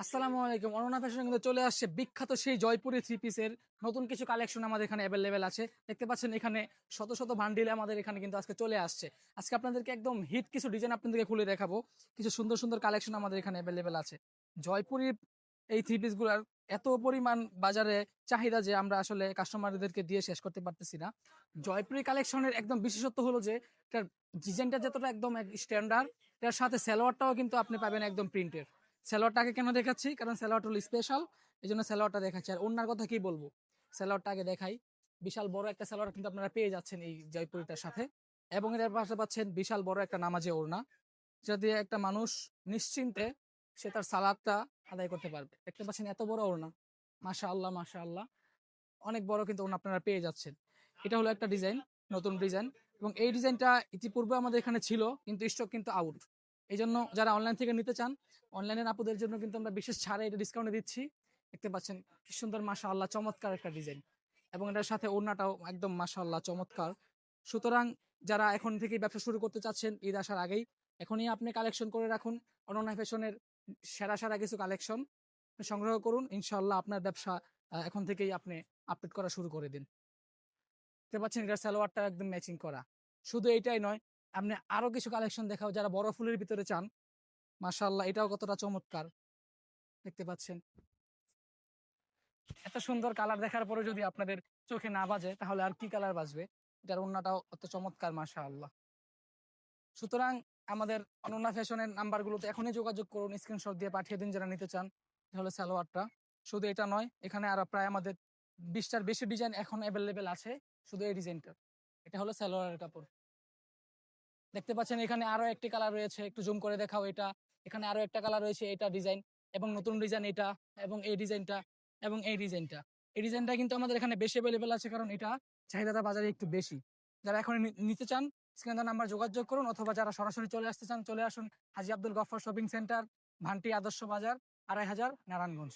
আসসালামু আলাইকুম। অনন্যা ফ্যাশনে কিন্তু চলে আসছে বিখ্যাত সেই জয়পুরি থ্রি পিসের নতুন কিছু কালেকশন আমাদের এখানে অ্যাভেলেবেল আছে। দেখতে পাচ্ছেন এখানে শত শত বান্ডিল আমাদের এখানে কিন্তু আজকে চলে আসছে। আজকে আপনাদেরকে একদম হিট কিছু ডিজাইন আপনাদেরকে খুলে দেখাবো। কিছু সুন্দর সুন্দর কালেকশন আমাদের এখানে অ্যাভেলেবেল আছে। জয়পুরির এই থ্রি পিসগুলোর এত পরিমাণ বাজারে চাহিদা যে আমরা আসলে কাস্টমারদেরকে দিয়ে শেষ করতে পারতেছি না। জয়পুরি কালেকশনের একদম বিশেষত্ব হলো যে এটার ডিজাইনটা যতটা একদম স্ট্যান্ডার্ড, এটার সাথে সালোয়ারটাও কিন্তু আপনি পাবেন একদম প্রিন্টের। স্যালোয়ারটাকে কেন দেখাচ্ছি, কারণ স্যালোয়ারটা হলো স্পেশাল, এই জন্য স্যালোয়ারটা দেখাচ্ছি। আর ওড়নার কথা কি বলবো, স্যালোয়ারটা আগে দেখাই। বিশাল বড় একটা স্যালোয়ার কিন্তু আপনারা পেয়ে যাচ্ছেন এই জয়পুরিটার সাথে, এবং এর পাশে পাচ্ছেন বিশাল বড় একটা নামাজে ওড়না, যেটা দিয়ে একটা মানুষ নিশ্চিন্তে সে তার সালাদটা আদায় করতে পারবে। দেখতে পাচ্ছেন এত বড় ওড়না, মাশা আল্লাহ মাশা আল্লাহ, অনেক বড় কিন্তু ওড়না আপনারা পেয়ে যাচ্ছেন। এটা হলো একটা ডিজাইন, নতুন ডিজাইন, এবং এই ডিজাইনটা ইতিপূর্বে আমাদের এখানে ছিল কিন্তু স্টক কিন্তু আউট। এই জন্য যারা অনলাইন থেকে নিতে চান, অনলাইনের আপুদের জন্য কিন্তু আমরা বিশেষ ছাড়ে এটা ডিসকাউন্টে দিচ্ছি। দেখতে পাচ্ছেন কি সুন্দর মাশাআল্লাহ চমৎকার একটা ডিজাইন, এবং এটার সাথে ওড়নাটাও একদম মাশাআল্লাহ চমৎকার। সুতরাং যারা এখন থেকে ব্যবসা শুরু করতে চাচ্ছেন ঈদ আসার আগেই, এখনই আপনি কালেকশন করে রাখুন। অনন্যা ফ্যাশনের সেরা সেরা কিছু কালেকশন সংগ্রহ করুন, ইনশাআল্লাহ আপনার ব্যবসা এখন থেকেই আপনি আপডেট করা শুরু করে দিন। দেখতে পাচ্ছেন এটার সালোয়ারটা একদম ম্যাচিং করা। শুধু এইটাই নয়, আপনি আরো কিছু কালেকশন দেখাও যারা বড় ফুলের ভিতরে চান। মাশাআল্লাহ, এটাও কতটা চমৎকার। দেখতে পাচ্ছেন এত সুন্দর কালার দেখার পরে যদি আপনাদের চোখে না বাজে তাহলে আর কি কালার বাজবে। এটার ওড়নাটাও অত চমৎকার মাশাআল্লাহ। সুতরাং আমাদের অনন্যা ফ্যাশনের নাম্বারগুলোতে এখনই যোগাযোগ করুন, স্ক্রিনশট দিয়ে পাঠিয়ে দিন যারা নিতে চান। এটা হলো সালোয়ারটা। শুধু এটা নয়, এখানে আরো প্রায় আমাদের 20টার বেশি ডিজাইন এখন অ্যাভেলেবেল আছে। শুধু এই ডিজাইনটা, এটা হলো সালোয়ারের কাপড়। দেখতে পাচ্ছেন এখানে আরো একটি কালার রয়েছে, একটু জুম করে দেখাও এটা। এখানে আরো একটা কালার রয়েছে, এটা ডিজাইন, এবং নতুন ডিজাইন এটা, এবং এই ডিজাইনটা, এবং এই ডিজাইনটা। এই ডিজাইনটা কিন্তু আমাদের এখানে বেশি অ্যাভেলেবেল আছে, কারণ এটা চাহিদাটা বাজারে একটু বেশি। যারা এখন নিতে চান স্ক্রিনে নাম্বার যোগাযোগ করুন, অথবা যারা সরাসরি চলে আসতে চান চলে আসুন হাজী আব্দুল গফফার শপিং সেন্টার, ভান্টি আদর্শ বাজার, 2500 নারায়ণগঞ্জ।